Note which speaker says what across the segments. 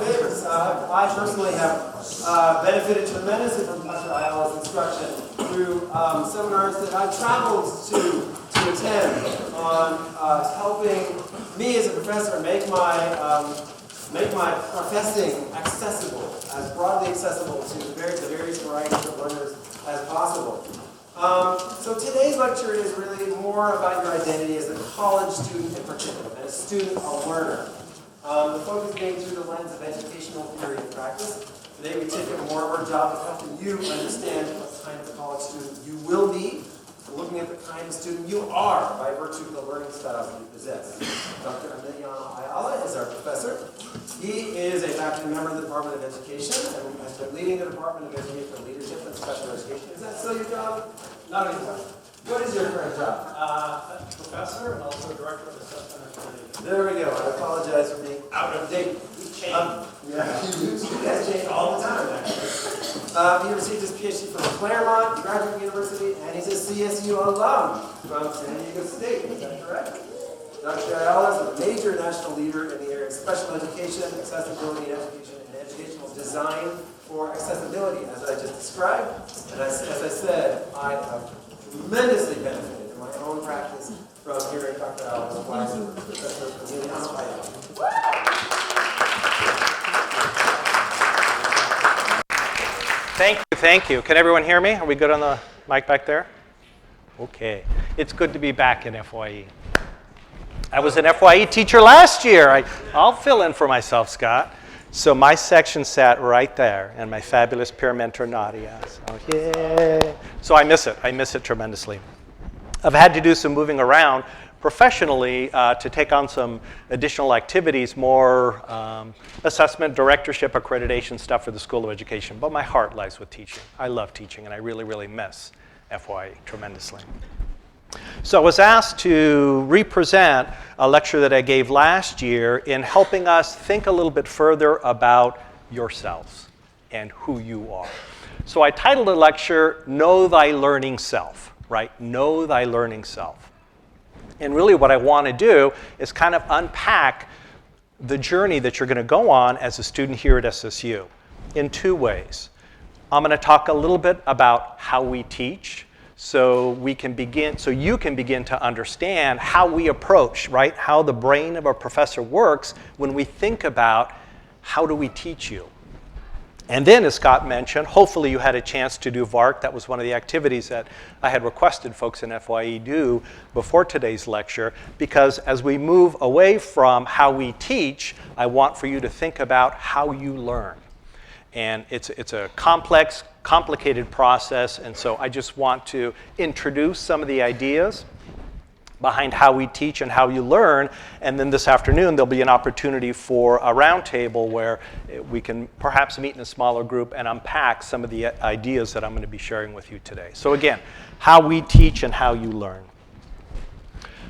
Speaker 1: favorites. I personally have benefited tremendously from Dr. Ayala's instruction through seminars that I've traveled to attend on helping me as a professor make my professing accessible, as broadly accessible to the various varieties of learners as possible. So today's lecture is really more about your identity as a college student in particular, and a student, a learner. The focus being through the lens of educational theory and practice. Today we take it more of our job of helping you understand what kind of college student you will be, looking at the kind of student you are by virtue of the learning styles that you possess. Dr. Emiliano Ayala is our professor. He is a faculty member of the Department of Education and has been leading the Department of Education Leadership and Special Education. Is that still your job? Not anymore. What is your current job?
Speaker 2: Professor and also director of assessment and accreditation.
Speaker 1: There we go. I apologize for being out of date. Yeah, you guys change all the time, actually. He received his PhD from Claremont Graduate University, and he's a CSU alum from San Diego State. Is that correct? Dr. Ayala is a major national leader in the area of special education, accessibility in education, and educational design for accessibility, as I just described. And as I said, I have tremendously benefited in my own practice from hearing Dr. Ayala's wise Professor Emiliano Ayala.
Speaker 2: Thank you. Can everyone hear me? Are we good on the mic back there? Okay. It's good to be back in FYE. I was an FYE teacher last year. I'll fill in for myself, Scott. So my section sat right there, and my fabulous peer mentor, Nadia. So, yay. So I miss it. I miss it tremendously. I've had to do some moving around professionally to take on some additional activities, more assessment, directorship, accreditation stuff for the School of Education. But my heart lies with teaching. I love teaching, and I really, really miss FYE tremendously. So I was asked to represent a lecture that I gave last year in helping us think a little bit further about yourselves and who you are. So I titled the lecture, Know Thy Learning Self, right? Know Thy Learning Self. And really what I want to do is kind of unpack the journey that you're going to go on as a student here at SSU in two ways. I'm going to talk a little bit about how we teach, so you can begin to understand how we approach, right? How the brain of a professor works when we think about how do we teach you. And then, as Scott mentioned, hopefully you had a chance to do VARC. That was one of the activities that I had requested folks in FYE do before today's lecture, because as we move away from how we teach, I want for you to think about how you learn. And it's a complex, complicated process, and so I just want to introduce some of the ideas behind how we teach and how you learn, and then this afternoon there'll be an opportunity for a roundtable where we can perhaps meet in a smaller group and unpack some of the ideas that I'm going to be sharing with you today. So again, how we teach and how you learn.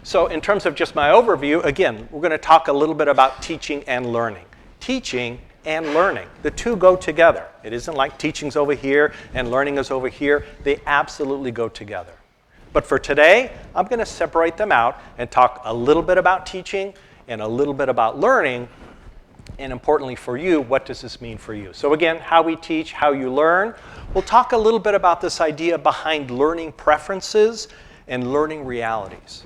Speaker 2: So in terms of just my overview, again, we're going to talk a little bit about teaching and learning. Teaching and learning. The two go together. It isn't like teaching's over here and learning is over here. They absolutely go together. But for today, I'm going to separate them out and talk a little bit about teaching and a little bit about learning. And importantly for you, what does this mean for you? So again, how we teach, how you learn. We'll talk a little bit about this idea behind learning preferences and learning realities,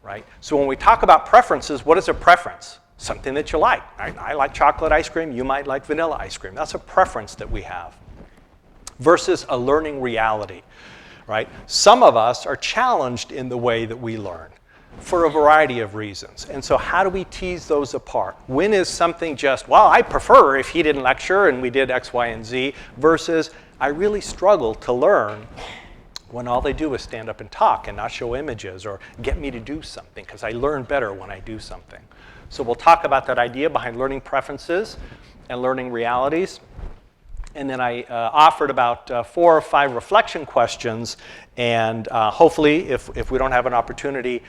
Speaker 2: right? So when we talk about preferences, what is a preference? Something that you like, right? I like chocolate ice cream. You might like vanilla ice cream. That's a preference that we have versus a learning reality. Right? Some of us are challenged in the way that we learn for a variety of reasons. And so how do we tease those apart? When is something just, well, I prefer if he didn't lecture and we did X, Y, and Z, versus I really struggle to learn when all they do is stand up and talk and not show images or get me to do something, because I learn better when I do something. So we'll talk about that idea behind learning preferences and learning realities. And then I offered about 4 or 5 reflection questions, and hopefully, if we don't have an opportunity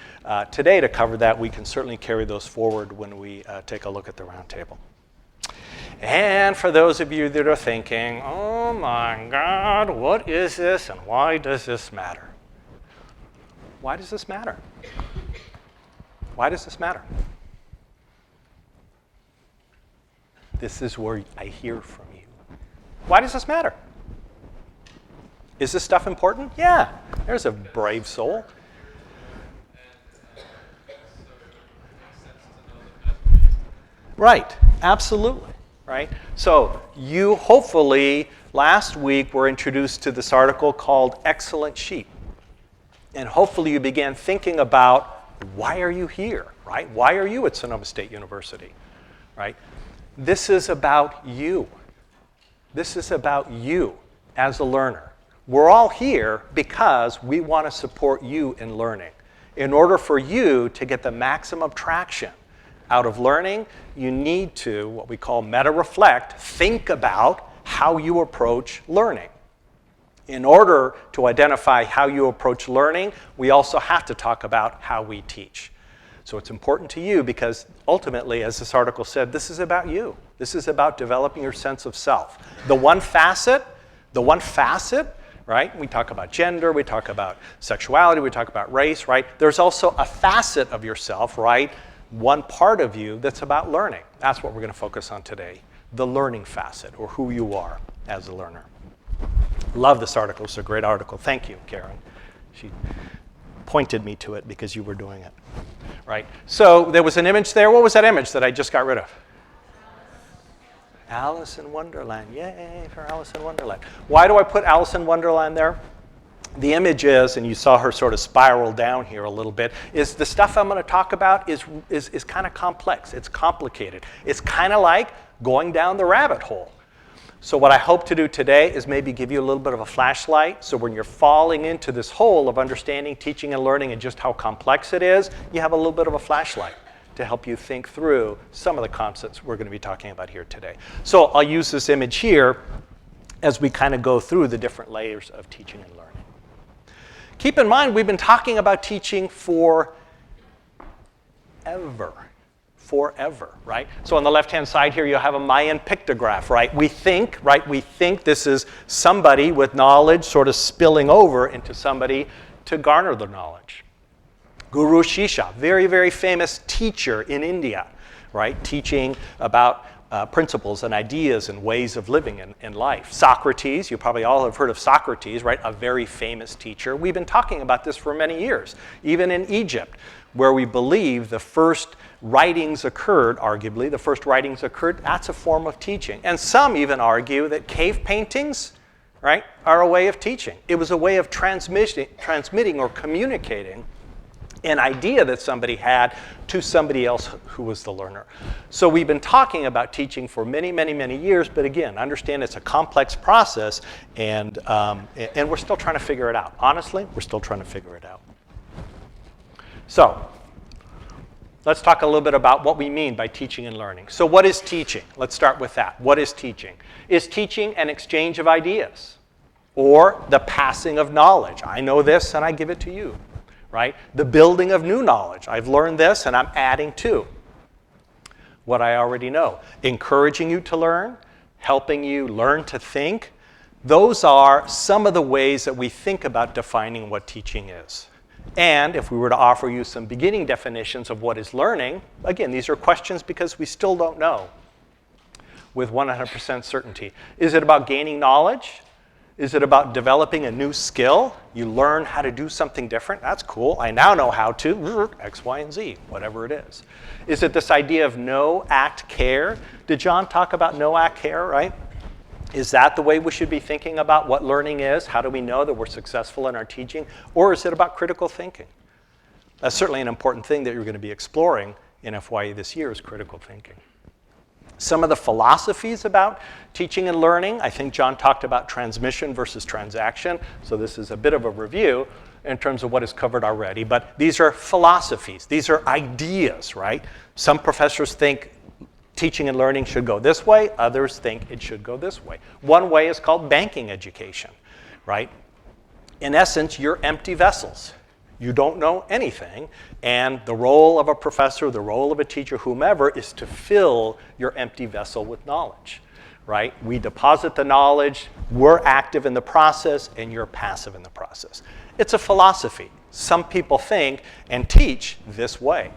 Speaker 2: today to cover that, we can certainly carry those forward when we take a look at the roundtable. And for those of you that are thinking, oh my God, what is this and why does this matter? Why does this matter? Why does this matter? This is where I hear from you. Why does this matter? Is this stuff important? Yeah. There's a brave soul. Right. Absolutely. Right? So you hopefully last week were introduced to this article called Excellent Sheep. And hopefully you began thinking about why are you here? Right? Why are you at Sonoma State University? Right? This is about you. This is about you as a learner. We're all here because we want to support you in learning. In order for you to get the maximum traction out of learning, you need to, what we call meta-reflect, think about how you approach learning. In order to identify how you approach learning, we also have to talk about how we teach. So it's important to you because ultimately, as this article said, this is about you. This is about developing your sense of self. The one facet, right? We talk about gender, we talk about sexuality, we talk about race, right? There's also a facet of yourself, right? One part of you that's about learning. That's what we're going to focus on today, the learning facet, or who you are as a learner. Love this article. It's a great article. Thank you, Karen. She pointed me to it because you were doing it. Right? So there was an image there. What was that image that I just got rid of? Alice in Wonderland. Yay for Alice in Wonderland. Why do I put Alice in Wonderland there? The image is, and you saw her sort of spiral down here a little bit, is the stuff I'm going to talk about is kind of complex. It's complicated. It's kind of like going down the rabbit hole. So what I hope to do today is maybe give you a little bit of a flashlight, so when you're falling into this hole of understanding teaching and learning and just how complex it is, you have a little bit of a flashlight to help you think through some of the concepts we're going to be talking about here today. So I'll use this image here as we kind of go through the different layers of teaching and learning. Keep in mind, we've been talking about teaching forever, right? So on the left-hand side here, you have a Mayan pictograph, right? We think this is somebody with knowledge sort of spilling over into somebody to garner the knowledge. Guru Shisha, very, very famous teacher in India, right? Teaching about principles and ideas and ways of living in life. Socrates, you probably all have heard of Socrates, right? A very famous teacher. We've been talking about this for many years, even in Egypt, where we believe the first writings occurred, arguably, that's a form of teaching. And some even argue that cave paintings, right, are a way of teaching. It was a way of transmitting or communicating an idea that somebody had to somebody else who was the learner. So we've been talking about teaching for many, many, many years, but again, understand it's a complex process, and we're still trying to figure it out. Honestly, we're still trying to figure it out. So let's talk a little bit about what we mean by teaching and learning. So what is teaching? Let's start with that. What is teaching? Is teaching an exchange of ideas or the passing of knowledge? I know this and I give it to you, right? The building of new knowledge. I've learned this and I'm adding to what I already know. Encouraging you to learn, helping you learn to think. Those are some of the ways that we think about defining what teaching is. And if we were to offer you some beginning definitions of what is learning, again, these are questions because we still don't know with 100% certainty. Is it about gaining knowledge? Is it about developing a new skill? You learn how to do something different. That's cool. I now know how to X, Y, and Z, whatever it is. Is it this idea of know, act, care? Did John talk about know, act, care, right? Is that the way we should be thinking about what learning is? How do we know that we're successful in our teaching? Or is it about critical thinking? That's certainly an important thing that you're going to be exploring in FYE this year is critical thinking. Some of the philosophies about teaching and learning, I think John talked about transmission versus transaction. So this is a bit of a review in terms of what is covered already. But these are philosophies. These are ideas, right? Some professors think teaching and learning should go this way. Others think it should go this way. One way is called banking education, right? In essence, you're empty vessels. You don't know anything, and the role of a professor, the role of a teacher, whomever, is to fill your empty vessel with knowledge, right? We deposit the knowledge, we're active in the process, and you're passive in the process. It's a philosophy. Some people think and teach this way.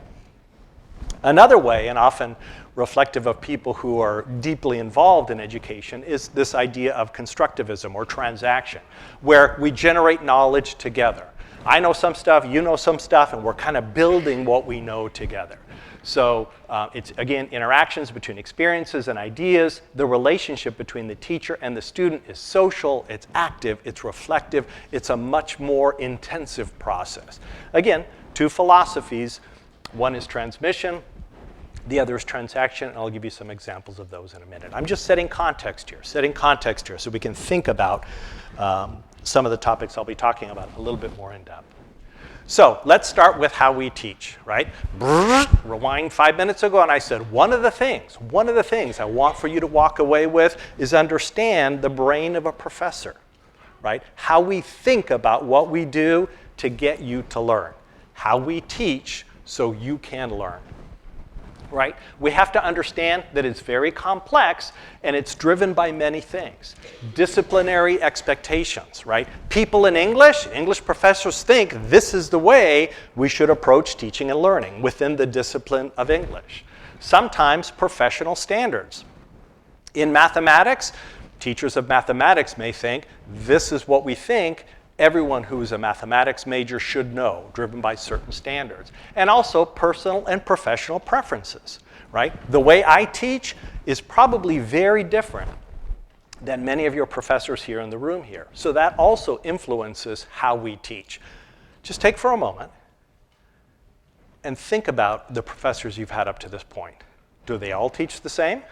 Speaker 2: Another way, and often reflective of people who are deeply involved in education, is this idea of constructivism or transaction, where we generate knowledge together. I know some stuff, you know some stuff, and we're kind of building what we know together. So it's, again, interactions between experiences and ideas. The relationship between the teacher and the student is social, it's active, it's reflective. It's a much more intensive process. Again, two philosophies. One is transmission, the other is transaction, and I'll give you some examples of those in a minute. I'm just setting context here so we can think about some of the topics I'll be talking about a little bit more in depth. So let's start with how we teach, right? Rewind 5 minutes ago, and I said one of the things I want for you to walk away with is understand the brain of a professor, right? How we think about what we do to get you to learn. How we teach so you can learn, right? We have to understand that it's very complex and it's driven by many things. Disciplinary expectations, right? People in English professors think this is the way we should approach teaching and learning within the discipline of English. Sometimes professional standards. In mathematics, teachers of mathematics may think this is what we think everyone who is a mathematics major should know, driven by certain standards. And also personal and professional preferences, right? The way I teach is probably very different than many of your professors here in the room here. So that also influences how we teach. Just take for a moment and think about the professors you've had up to this point. Do they all teach the same?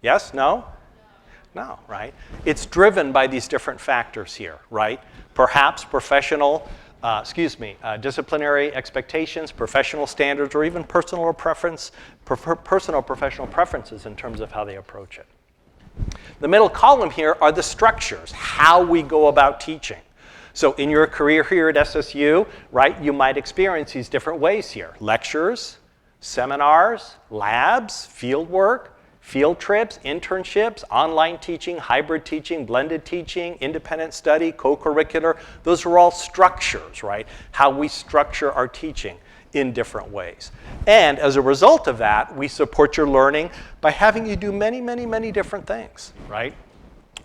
Speaker 2: Yes? No? No, right? It's driven by these different factors here, right? Perhaps disciplinary expectations, professional standards, or even personal professional preferences in terms of how they approach it. The middle column here are the structures, how we go about teaching. So in your career here at SSU, right, you might experience these different ways here. Lectures, seminars, labs, field work, field trips, internships, online teaching, hybrid teaching, blended teaching, independent study, co-curricular. Those are all structures, right? How we structure our teaching in different ways. And as a result of that, we support your learning by having you do many, many, many different things, right?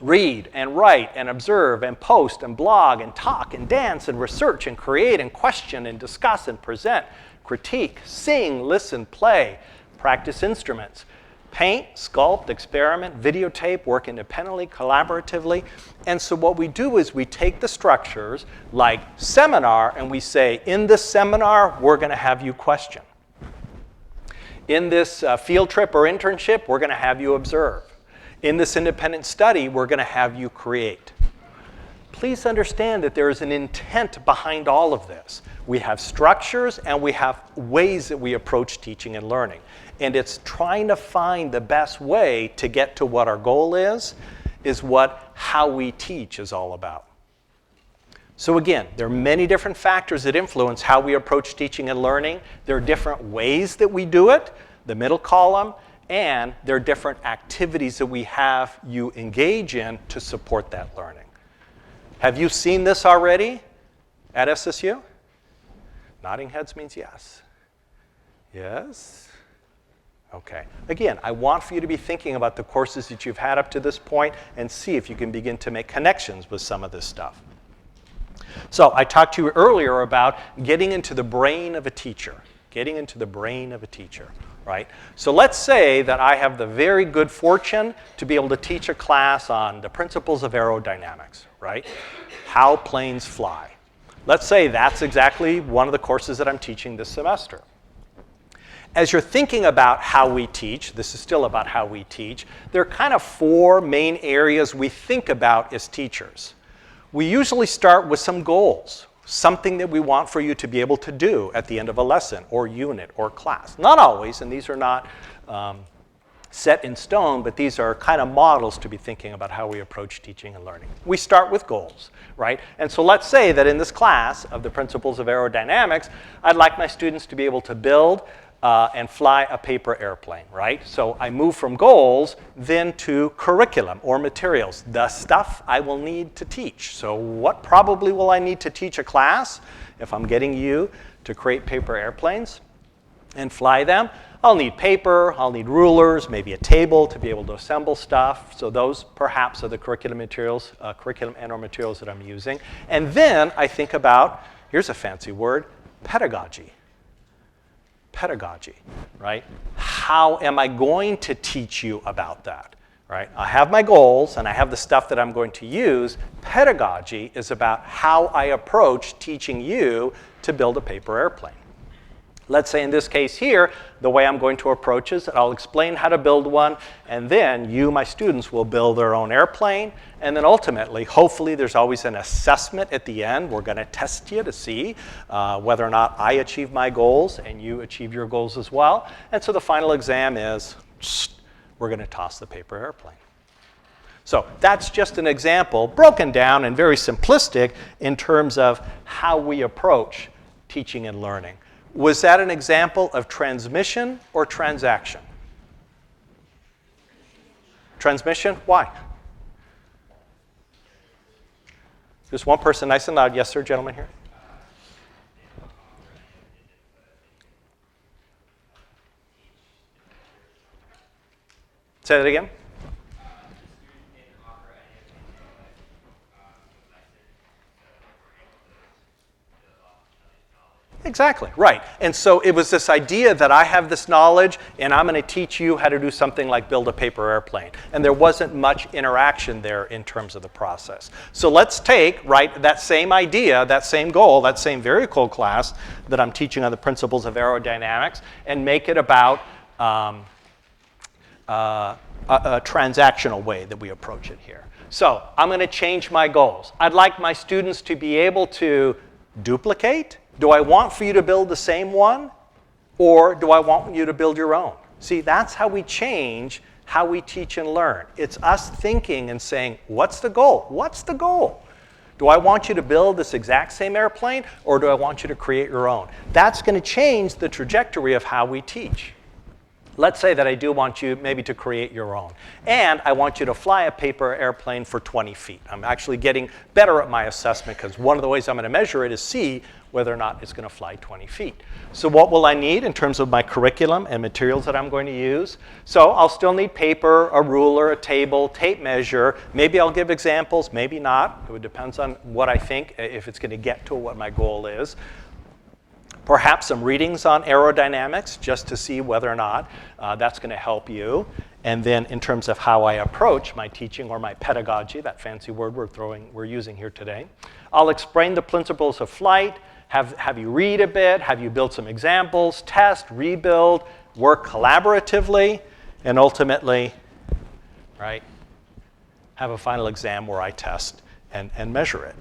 Speaker 2: Read and write and observe and post and blog and talk and dance and research and create and question and discuss and present, critique, sing, listen, play, practice instruments, paint, sculpt, experiment, videotape, work independently, collaboratively. And so what we do is we take the structures like seminar and we say, in this seminar, we're going to have you question. In this field trip or internship, we're going to have you observe. In this independent study, we're going to have you create. Please understand that there is an intent behind all of this. We have structures and we have ways that we approach teaching and learning. And it's trying to find the best way to get to what our goal is what how we teach is all about. So again, there are many different factors that influence how we approach teaching and learning. There are different ways that we do it, the middle column, and there are different activities that we have you engage in to support that learning. Have you seen this already at SSU? Nodding heads means yes. Yes? Okay. Again, I want for you to be thinking about the courses that you've had up to this point and see if you can begin to make connections with some of this stuff. So I talked to you earlier about getting into the brain of a teacher. Getting into the brain of a teacher, right? So let's say that I have the very good fortune to be able to teach a class on the principles of aerodynamics, right? How planes fly. Let's say that's exactly one of the courses that I'm teaching this semester. As you're thinking about how we teach, this is still about how we teach, there are kind of four main areas we think about as teachers. We usually start with some goals, something that we want for you to be able to do at the end of a lesson or unit or class. Not always, and these are not set in stone, but these are kind of models to be thinking about how we approach teaching and learning. We start with goals, right? And so let's say that in this class of the principles of aerodynamics, I'd like my students to be able to build and fly a paper airplane, right? So I move from goals then to curriculum or materials, the stuff I will need to teach. So what probably will I need to teach a class if I'm getting you to create paper airplanes and fly them? I'll need paper, I'll need rulers, maybe a table to be able to assemble stuff. So those perhaps are the curriculum materials, curriculum and/or materials that I'm using. And then I think about, here's a fancy word, pedagogy. Pedagogy, right? How am I going to teach you about that, right? I have my goals and I have the stuff that I'm going to use. Pedagogy is about how I approach teaching you to build a paper airplane. Let's say in this case here, the way I'm going to approach is that I'll explain how to build one, and then you, my students, will build their own airplane, and then ultimately, hopefully, there's always an assessment at the end. We're going to test you to see whether or not I achieve my goals and you achieve your goals as well. And so the final exam is, we're going to toss the paper airplane. So that's just an example, broken down and very simplistic in terms of how we approach teaching and learning. Was that an example of transmission or transaction? Transmission? Why? Just one person, nice and loud. Yes, sir, gentleman here. Say that again. Exactly, right. And so it was this idea that I have this knowledge and I'm going to teach you how to do something like build a paper airplane. And there wasn't much interaction there in terms of the process. So let's take, right, that same idea, that same goal, that same very cool class that I'm teaching on the principles of aerodynamics and make it about a transactional way that we approach it here. So I'm going to change my goals. I'd like my students to be able to duplicate. Do I want for you to build the same one, or do I want you to build your own? See, that's how we change how we teach and learn. It's us thinking and saying, what's the goal? What's the goal? Do I want you to build this exact same airplane, or do I want you to create your own? That's going to change the trajectory of how we teach. Let's say that I do want you maybe to create your own. And I want you to fly a paper airplane for 20 feet. I'm actually getting better at my assessment because one of the ways I'm going to measure it is see whether or not it's going to fly 20 feet. So what will I need in terms of my curriculum and materials that I'm going to use? So I'll still need paper, a ruler, a table, tape measure. Maybe I'll give examples, maybe not. It depends on what I think, if it's going to get to what my goal is. Perhaps some readings on aerodynamics just to see whether or not that's going to help you. And then in terms of how I approach my teaching or my pedagogy, that fancy word we're using here today, I'll explain the principles of flight, have you read a bit, have you build some examples, test, rebuild, work collaboratively, and ultimately, right, have a final exam where I test and measure it.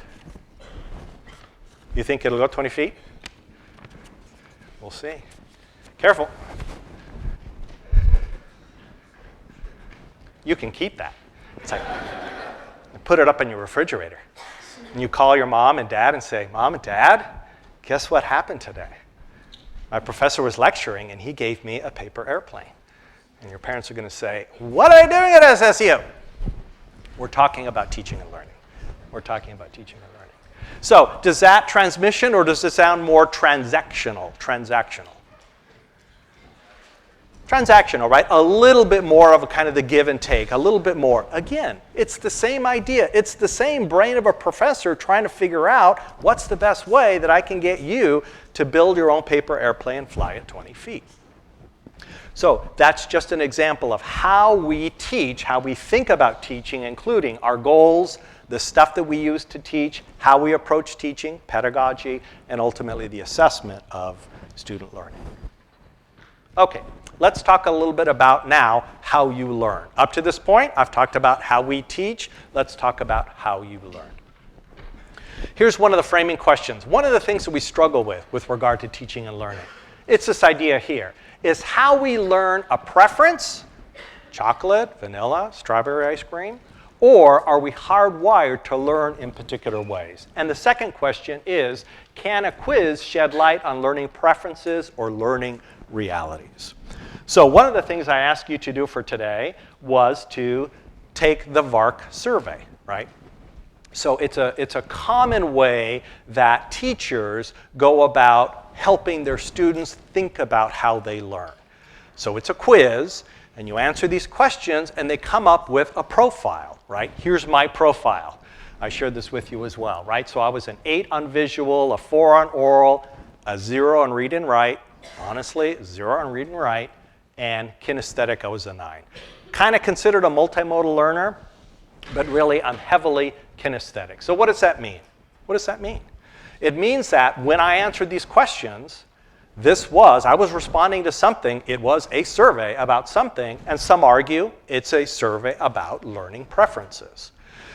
Speaker 2: You think it'll go 20 feet? We'll see. Careful. You can keep that. It's like, put it up in your refrigerator. And you call your mom and dad and say, Mom and Dad, guess what happened today? My professor was lecturing and he gave me a paper airplane. And your parents are going to say, what are you doing at SSU? We're talking about teaching and learning. We're talking about teaching and learning. So does that transmission or does it sound more transactional? Transactional. Transactional, right? A little bit more of a kind of the give and take, a little bit more. Again, it's the same idea. It's the same brain of a professor trying to figure out what's the best way that I can get you to build your own paper airplane and fly at 20 feet. So that's just an example of how we teach, how we think about teaching, including our goals, the stuff that we use to teach, how we approach teaching, pedagogy, and ultimately the assessment of student learning. Okay, let's talk a little bit about now how you learn. Up to this point, I've talked about how we teach. Let's talk about how you learn. Here's one of the framing questions. One of the things that we struggle with regard to teaching and learning. It's this idea here. Is how we learn a preference, chocolate, vanilla, strawberry ice cream, or are we hardwired to learn in particular ways? And the second question is, can a quiz shed light on learning preferences or learning realities? So one of the things I asked you to do for today was to take the VARC survey, right? So it's a common way that teachers go about helping their students think about how they learn. So it's a quiz, and you answer these questions, and they come up with a profile, right? Here's my profile. I shared this with you as well, right? So I was an 8 on visual, a 4 on oral, a 0 on read and write, honestly, 0 on read and write, and kinesthetic, I was a 9. Kind of considered a multimodal learner, but really I'm heavily kinesthetic. So what does that mean? What does that mean? It means that when I answered these questions, I was responding to something, it was a survey about something, and some argue it's a survey about learning preferences.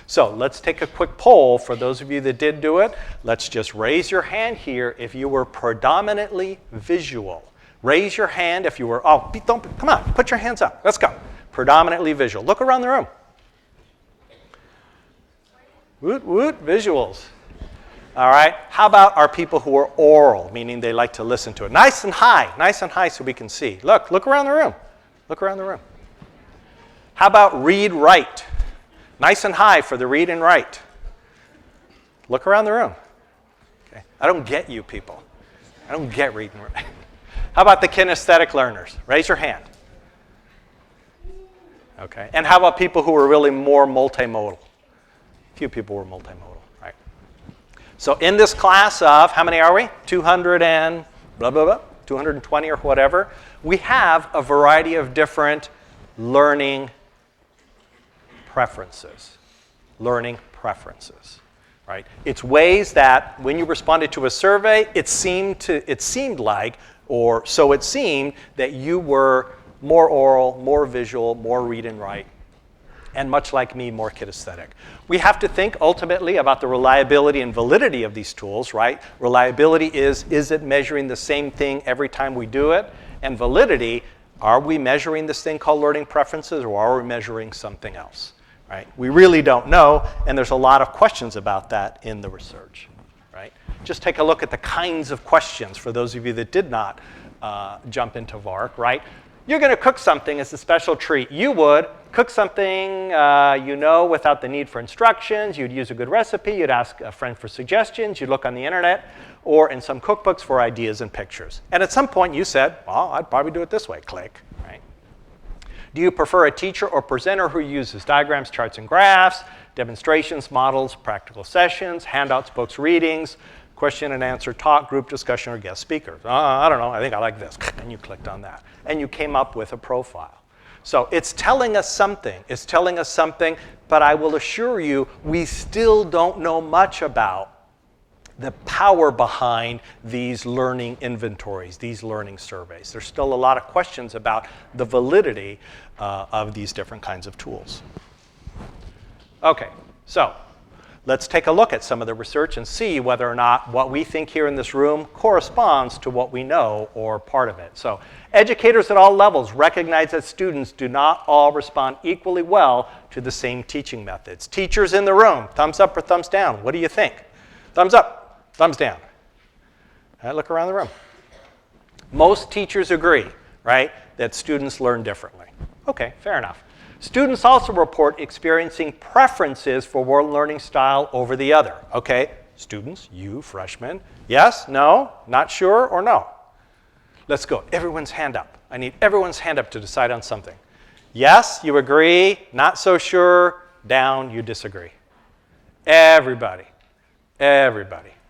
Speaker 2: So let's take a quick poll for those of you that did do it. Let's just raise your hand here if you were predominantly visual. Raise your hand if you were, come on, put your hands up. Let's go. Predominantly visual. Look around the room. Woot, woot, visuals. All right, how about our people who are oral, meaning they like to listen to it? Nice and high so we can see. Look around the room. Look around the room. How about read, write? Nice and high for the read and write. Look around the room. Okay. I don't get you people. I don't get read and write. How about the kinesthetic learners? Raise your hand. Okay, and how about people who are really more multimodal? A few people were multimodal. So in this class of, how many are we? 200 and blah, blah, blah, 220 or whatever. We have a variety of different learning preferences. Learning preferences, right? It's ways that when you responded to a survey, it seemed like, or so it seemed, that you were more oral, more visual, more read and write, and much like me, more kinesthetic. We have to think ultimately about the reliability and validity of these tools, right? Reliability is it measuring the same thing every time we do it? And validity, are we measuring this thing called learning preferences, or are we measuring something else, right? We really don't know, and there's a lot of questions about that in the research, right? Just take a look at the kinds of questions for those of you that did not jump into VARC, right? You're going to cook something as a special treat. You would cook something without the need for instructions. You'd use a good recipe. You'd ask a friend for suggestions. You'd look on the internet or in some cookbooks for ideas and pictures. And at some point you said, well, I'd probably do it this way. Click. Right? Do you prefer a teacher or presenter who uses diagrams, charts, and graphs, demonstrations, models, practical sessions, handouts, books, readings, question and answer, talk, group discussion, or guest speakers? I don't know. I think I like this. And you clicked on that. And you came up with a profile. So it's telling us something. It's telling us something, but I will assure you, we still don't know much about the power behind these learning inventories, these learning surveys. There's still a lot of questions about the validity of these different kinds of tools. Okay, so let's take a look at some of the research and see whether or not what we think here in this room corresponds to what we know or part of it. So educators at all levels recognize that students do not all respond equally well to the same teaching methods. Teachers in the room, thumbs up or thumbs down? What do you think? Thumbs up, thumbs down. All right, look around the room. Most teachers agree, right, that students learn differently. Okay, fair enough. Students also report experiencing preferences for one learning style over the other. Okay, students, you, freshmen, yes, no, not sure, or no? Let's go. Everyone's hand up. I need everyone's hand up to decide on something. Yes, you agree, not so sure, down, you disagree. Everybody,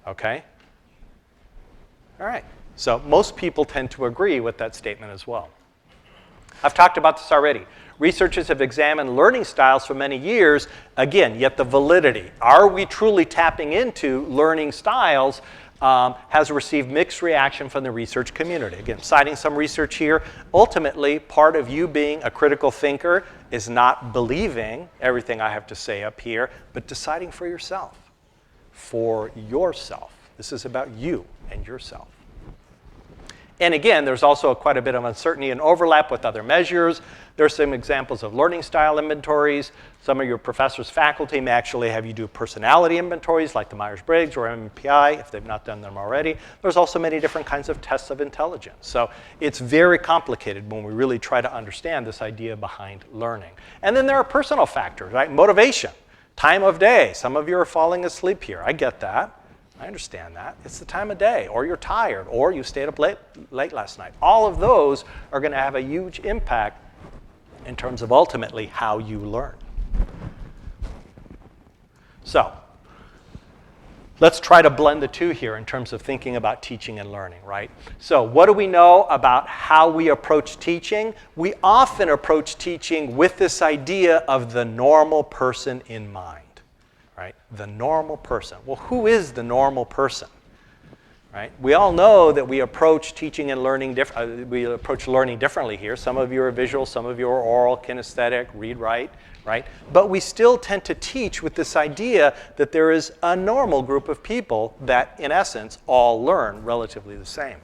Speaker 2: okay? All right, so most people tend to agree with that statement as well. I've talked about this already. Researchers have examined learning styles for many years. Again, yet the validity. Are we truly tapping into learning styles has received mixed reaction from the research community. Again, citing some research here, ultimately, part of you being a critical thinker is not believing everything I have to say up here, but deciding for yourself. For yourself. This is about you and yourself. And again, there's also quite a bit of uncertainty and overlap with other measures. There's some examples of learning style inventories. Some of your professors, faculty may actually have you do personality inventories like the Myers-Briggs or MMPI if they've not done them already. There's also many different kinds of tests of intelligence. So it's very complicated when we really try to understand this idea behind learning. And then there are personal factors, right? Motivation, time of day. Some of you are falling asleep here. I get that. I understand that. It's the time of day, or you're tired, or you stayed up late last night. All of those are going to have a huge impact in terms of ultimately how you learn. So let's try to blend the two here in terms of thinking about teaching and learning, right? So what do we know about how we approach teaching? We often approach teaching with this idea of the normal person in mind, right? The normal person. Well, who is the normal person, right? We all know that we approach teaching and learning we approach learning differently here. Some of you are visual, some of you are oral, kinesthetic, read, write, right? But we still tend to teach with this idea that there is a normal group of people that, in essence, all learn relatively the same.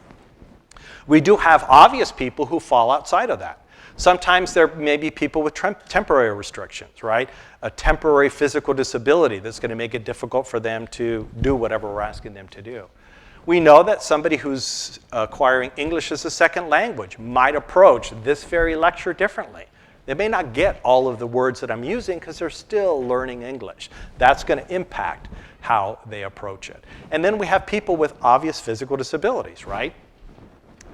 Speaker 2: We do have obvious people who fall outside of that. Sometimes there may be people with temporary restrictions, right? A temporary physical disability that's going to make it difficult for them to do whatever we're asking them to do. We know that somebody who's acquiring English as a second language might approach this very lecture differently. They may not get all of the words that I'm using because they're still learning English. That's going to impact how they approach it. And then we have people with obvious physical disabilities, right?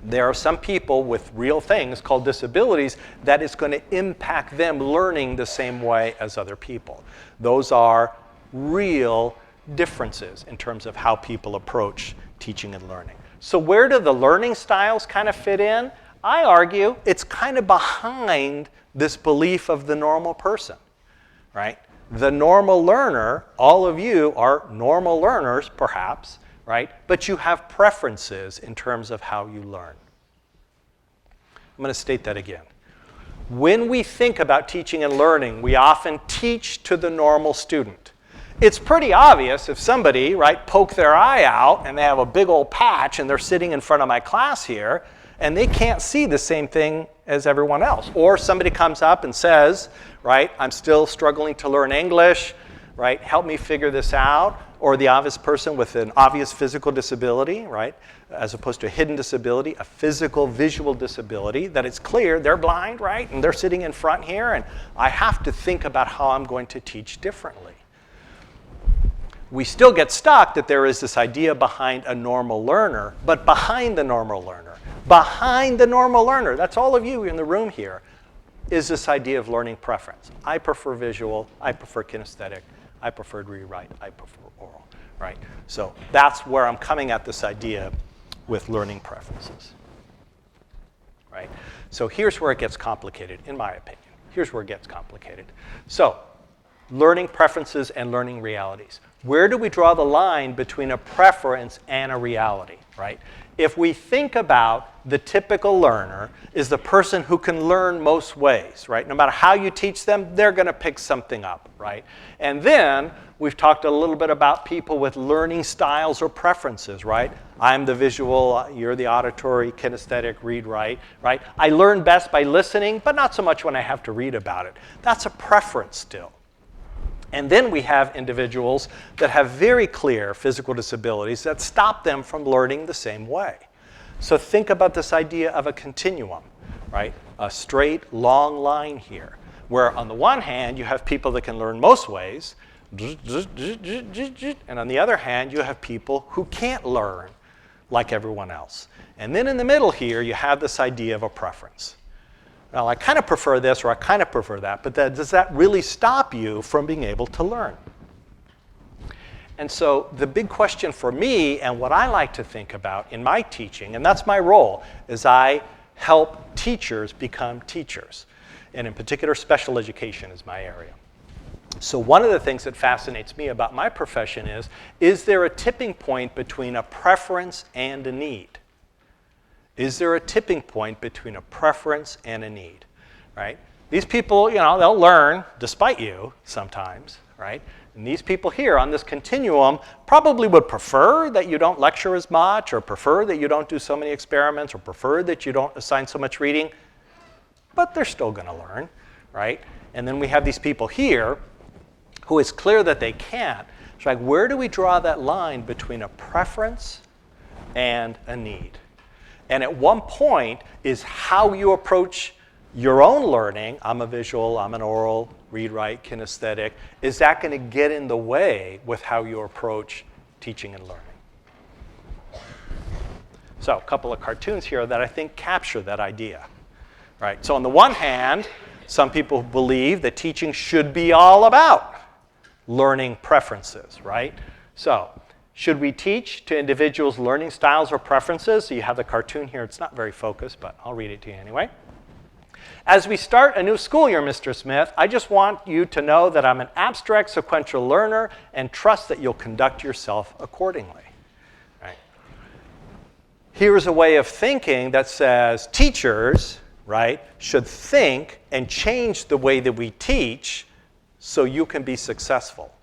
Speaker 2: There are some people with real things called disabilities that is going to impact them learning the same way as other people. Those are real differences in terms of how people approach teaching and learning. So where do the learning styles kind of fit in? I argue it's kind of behind this belief of the normal person, right? The normal learner, all of you are normal learners, perhaps, right? But you have preferences in terms of how you learn. I'm going to state that again. When we think about teaching and learning, we often teach to the normal student. It's pretty obvious if somebody, right, poke their eye out and they have a big old patch and they're sitting in front of my class here and they can't see the same thing as everyone else. Or somebody comes up and says, right, I'm still struggling to learn English, right, help me figure this out. Or the obvious person with an obvious physical disability, right, as opposed to a hidden disability, a physical visual disability that it's clear they're blind, right, and they're sitting in front here, and I have to think about how I'm going to teach differently. We still get stuck that there is this idea behind a normal learner, but behind the normal learner, that's all of you in the room here, is this idea of learning preference. I prefer visual, I prefer kinesthetic, I prefer to rewrite, I prefer oral, right? So that's where I'm coming at this idea with learning preferences, right? So here's where it gets complicated, in my opinion. Here's where it gets complicated. So learning preferences and learning realities. Where do we draw the line between a preference and a reality, right? If we think about the typical learner is the person who can learn most ways, right? No matter how you teach them, they're going to pick something up, right? And then we've talked a little bit about people with learning styles or preferences, right? I'm the visual, you're the auditory, kinesthetic, read, write, right? I learn best by listening, but not so much when I have to read about it. That's a preference still. And then we have individuals that have very clear physical disabilities that stop them from learning the same way. So think about this idea of a continuum, right? A straight, long line here, where on the one hand, you have people that can learn most ways, and on the other hand, you have people who can't learn like everyone else. And then in the middle here, you have this idea of a preference. Well, I kind of prefer this or I kind of prefer that, but does that really stop you from being able to learn? And so the big question for me and what I like to think about in my teaching, and that's my role, is I help teachers become teachers. And in particular, special education is my area. So one of the things that fascinates me about my profession is there a tipping point between a preference and a need? Is there a tipping point between a preference and a need, right? These people, they'll learn despite you sometimes, right? And these people here on this continuum probably would prefer that you don't lecture as much, or prefer that you don't do so many experiments, or prefer that you don't assign so much reading, but they're still going to learn, right? And then we have these people here who it's clear that they can't. It's like, where do we draw that line between a preference and a need? And at one point is how you approach your own learning. I'm a visual, I'm an oral, read, write, kinesthetic. Is that going to get in the way with how you approach teaching and learning? So a couple of cartoons here that I think capture that idea. Right? So on the one hand, some people believe that teaching should be all about learning preferences, right? So should we teach to individuals' learning styles or preferences? So you have the cartoon here. It's not very focused, but I'll read it to you anyway. As we start a new school year, Mr. Smith, I just want you to know that I'm an abstract sequential learner and trust that you'll conduct yourself accordingly. Right? Here's a way of thinking that says teachers, right, should think and change the way that we teach so you can be successful.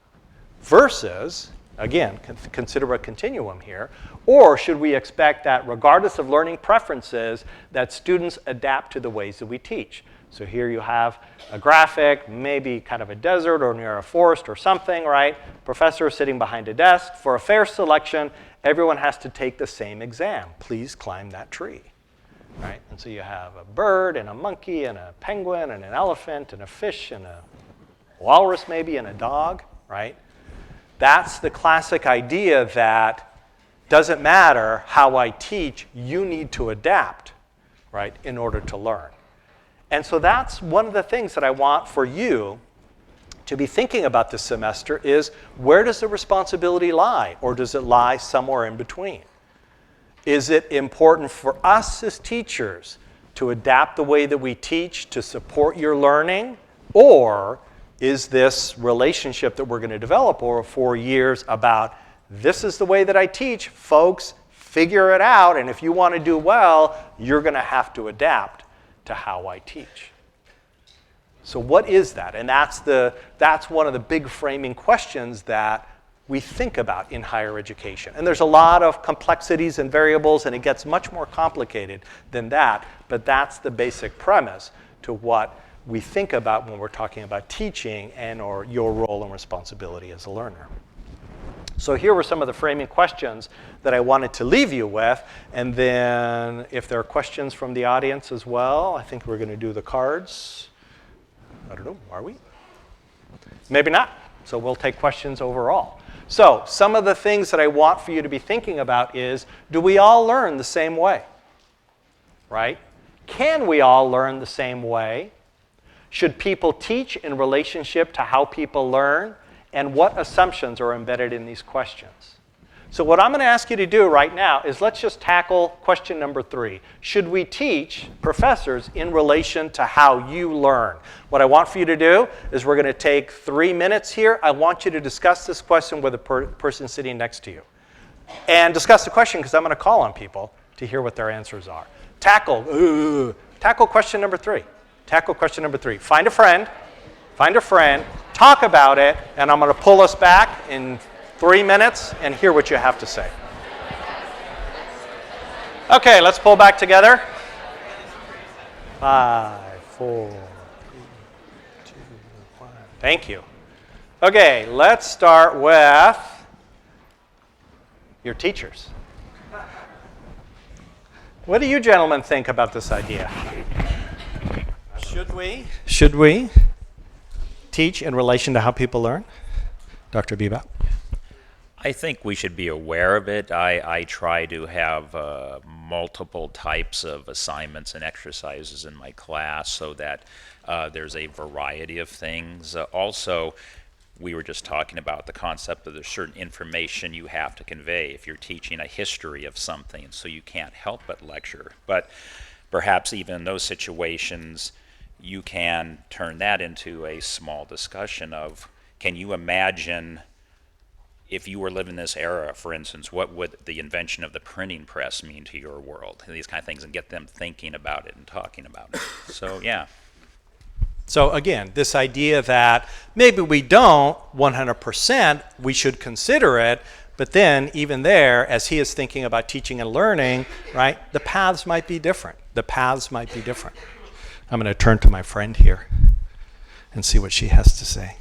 Speaker 2: Versus, again, consider a continuum here, or should we expect that regardless of learning preferences, that students adapt to the ways that we teach? So here you have a graphic, maybe kind of a desert or near a forest or something, right? Professor sitting behind a desk. For a fair selection, everyone has to take the same exam. Please climb that tree, right? And so you have a bird and a monkey and a penguin and an elephant and a fish and a walrus maybe and a dog, right? That's the classic idea that doesn't matter how I teach, you need to adapt, right, in order to learn. And so that's one of the things that I want for you to be thinking about this semester is where does the responsibility lie, or does it lie somewhere in between? Is it important for us as teachers to adapt the way that we teach to support your learning, or is this relationship that we're going to develop over 4 years about this is the way that I teach, folks, figure it out, and if you want to do well, you're going to have to adapt to how I teach. So what is that? And that's one of the big framing questions that we think about in higher education. And there's a lot of complexities and variables, and it gets much more complicated than that, but that's the basic premise to what we think about when we're talking about teaching and or your role and responsibility as a learner. So here were some of the framing questions that I wanted to leave you with. And then if there are questions from the audience as well, I think we're going to do the cards. I don't know, are we? Maybe not. So we'll take questions overall. So some of the things that I want for you to be thinking about is, do we all learn the same way? Right? Can we all learn the same way? Should people teach in relationship to how people learn? And what assumptions are embedded in these questions? So what I'm going to ask you to do right now is let's just tackle question number 3. Should we teach professors in relation to how you learn? What I want for you to do is we're going to take 3 minutes here. I want you to discuss this question with the person sitting next to you. And discuss the question because I'm going to call on people to hear what their answers are. Tackle question number 3. Tackle question number 3. Find a friend, talk about it, and I'm going to pull us back in 3 minutes and hear what you have to say. Okay, let's pull back together. 5, 4, 3, 2, 1. Thank you. Okay, let's start with your teachers. What do you gentlemen think about this idea? Should we teach in relation to how people learn? Dr. Bebop?
Speaker 3: I think we should be aware of it. I try to have multiple types of assignments and exercises in my class so that there's a variety of things. Also, we were just talking about the concept that there's certain information you have to convey if you're teaching a history of something, so you can't help but lecture. But perhaps even in those situations, you can turn that into a small discussion of, can you imagine if you were living in this era, for instance, what would the invention of the printing press mean to your world? And these kind of things, and get them thinking about it and talking about it. So, yeah.
Speaker 2: So again, this idea that maybe we don't 100%, we should consider it, but then even there, as he is thinking about teaching and learning, right, the paths might be different. I'm going to turn to my friend here and see what she has to say.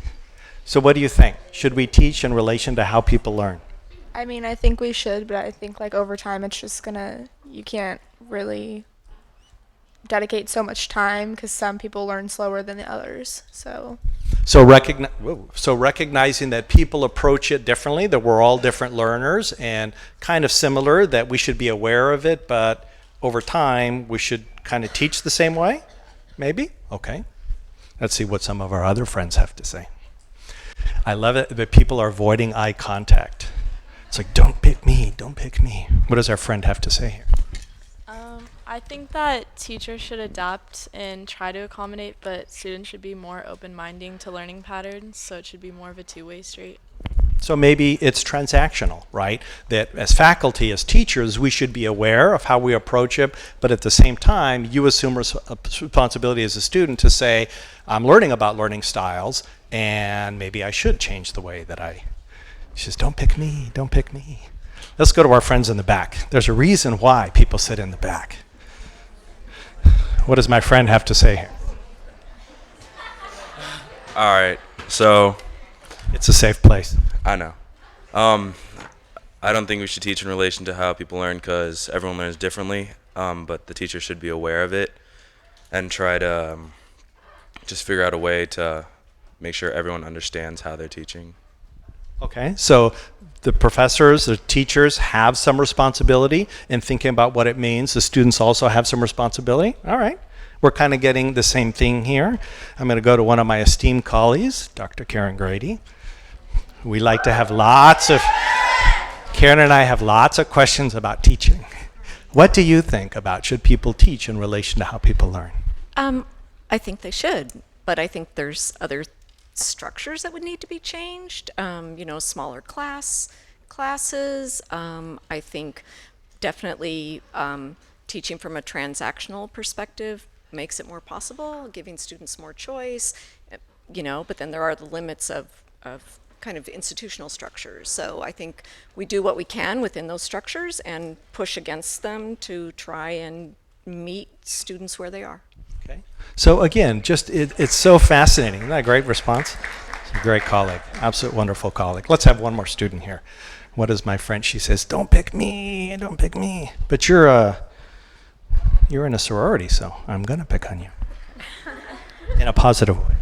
Speaker 2: So what do you think? Should we teach in relation to how people learn?
Speaker 4: I mean, I think we should, but I think like over time it's just you can't really dedicate so much time because some people learn slower than the others.
Speaker 2: So recognizing that people approach it differently, that we're all different learners and kind of similar, that we should be aware of it, but over time we should kind of teach the same way, maybe? Okay. Let's see what some of our other friends have to say. I love it that people are avoiding eye contact. It's like, don't pick me, don't pick me. What does our friend have to say here?
Speaker 5: I think that teachers should adapt and try to accommodate, but students should be more open-minded to learning patterns, so it should be more of a two-way street.
Speaker 2: So maybe it's transactional, right? That as faculty, as teachers, we should be aware of how we approach it, but at the same time, you assume responsibility as a student to say, I'm learning about learning styles, and maybe I should change the way that She says, don't pick me, don't pick me. Let's go to our friends in the back. There's a reason why people sit in the back. What does my friend have to say here?
Speaker 6: All right, so
Speaker 2: It's a safe place.
Speaker 6: I know. I don't think we should teach in relation to how people learn because everyone learns differently, but the teacher should be aware of it and try to just figure out a way to make sure everyone understands how they're teaching.
Speaker 2: Okay, so the professors, the teachers have some responsibility in thinking about what it means. The students also have some responsibility. All right, we're kind of getting the same thing here. I'm going to go to one of my esteemed colleagues, Dr. Karen Grady. We like to have Karen and I have lots of questions about teaching. What do you think about should people teach in relation to how people learn?
Speaker 7: I think they should, but I think there's other structures that would need to be changed. Smaller classes. I think definitely teaching from a transactional perspective makes it more possible, giving students more choice. But then there are the limits of kind of institutional structures. So I think we do what we can within those structures and push against them to try and meet students where they are.
Speaker 2: Okay. So again, it's so fascinating. Isn't that a great response? It's a great colleague, absolute wonderful colleague. Let's have one more student here. What is my friend? She says, don't pick me, don't pick me. But you're in a sorority, so I'm gonna pick on you. In a positive way.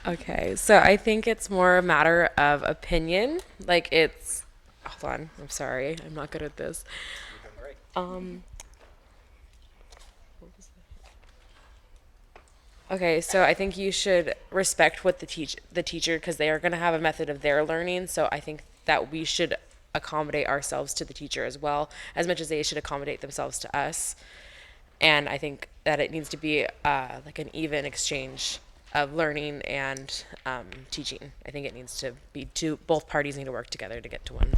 Speaker 8: Okay, so I think it's more a matter of opinion. Hold on, I'm sorry, I'm not good at this. Okay, so I think you should respect what the teacher, because they are going to have a method of their learning. So I think that we should accommodate ourselves to the teacher as well, as much as they should accommodate themselves to us. And I think that it needs to be like an even exchange of learning and teaching. I think it needs to be both parties need to work together to get to one.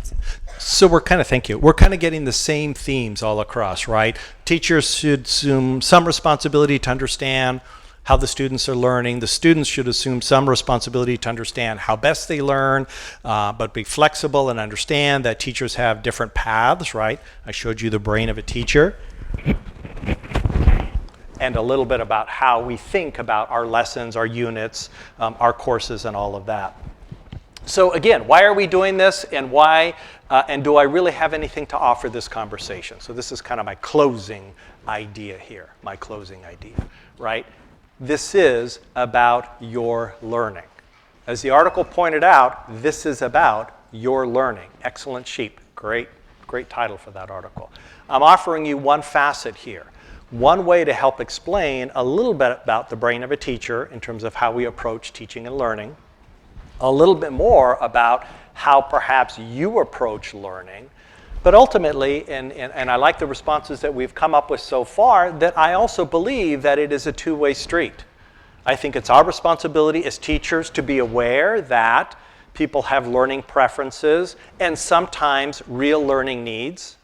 Speaker 2: So we're kind of getting the same themes all across, right? Teachers should assume some responsibility to understand how the students are learning. The students should assume some responsibility to understand how best they learn, but be flexible and understand that teachers have different paths, right? I showed you the brain of a teacher. And a little bit about how we think about our lessons, our units, our courses, and all of that. So again, why are we doing this, and why, and do I really have anything to offer this conversation? So this is kind of my closing idea here, right? This is about your learning. As the article pointed out, this is about your learning. Excellent sheep. Great title for that article. I'm offering you one facet here. One way to help explain a little bit about the brain of a teacher in terms of how we approach teaching and learning, a little bit more about how perhaps you approach learning, but ultimately, and I like the responses that we've come up with so far, that I also believe that it is a two-way street. I think it's our responsibility as teachers to be aware that people have learning preferences and sometimes real learning needs.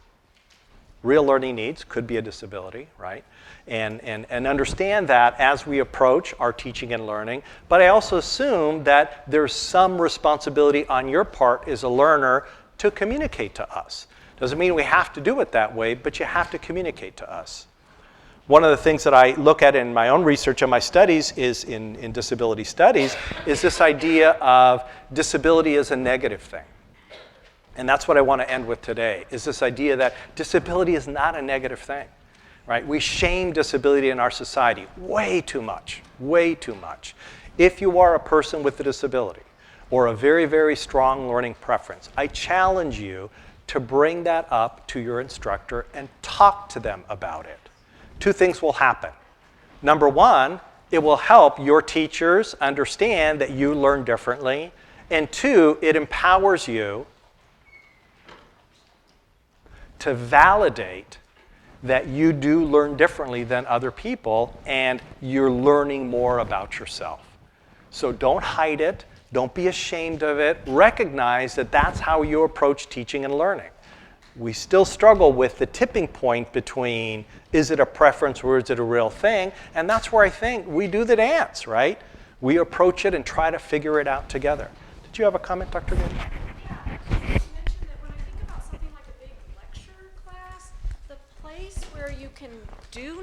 Speaker 2: Real learning needs could be a disability, right? And understand that as we approach our teaching and learning. But I also assume that there's some responsibility on your part as a learner to communicate to us. Doesn't mean we have to do it that way, but you have to communicate to us. One of the things that I look at in my own research and my studies is in disability studies is this idea of disability as a negative thing. And that's what I want to end with today, is this idea that disability is not a negative thing. right? We shame disability in our society way too much, way too much. If you are a person with a disability or a very, very strong learning preference, I challenge you to bring that up to your instructor and talk to them about it. Two things will happen. Number one, it will help your teachers understand that you learn differently. And two, it empowers you to validate that you do learn differently than other people and you're learning more about yourself. So don't hide it. Don't be ashamed of it. Recognize that that's how you approach teaching and learning. We still struggle with the tipping point between is it a preference or is it a real thing? And that's where I think we do the dance, right? We approach it and try to figure it out together. Did you have a comment, Dr. Goody?
Speaker 7: Yeah, you mentioned that when I think about something like a big lecture class, the place where you can do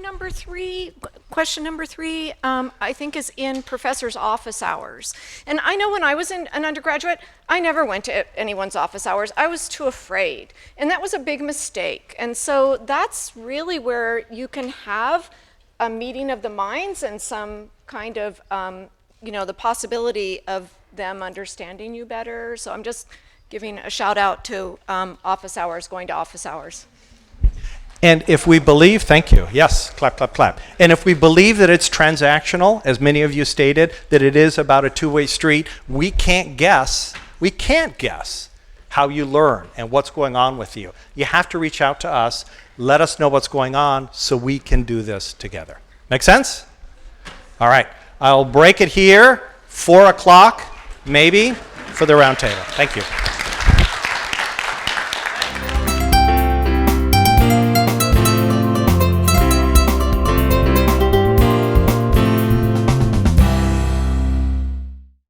Speaker 7: question number three, I think is in professors' office hours. And I know when I was an undergraduate, I never went to anyone's office hours. I was too afraid. And that was a big mistake. And so that's really where you can have a meeting of the minds and some kind of, the possibility of them understanding you better. So I'm just giving a shout out to office hours, going to office hours.
Speaker 2: And if we believe, thank you, yes, clap, clap, clap. And if we believe that it's transactional, as many of you stated, that it is about a two-way street, we can't guess how you learn and what's going on with you. You have to reach out to us, let us know what's going on so we can do this together. Make sense? All right, I'll break it here, 4 o'clock maybe, for the roundtable. Thank you.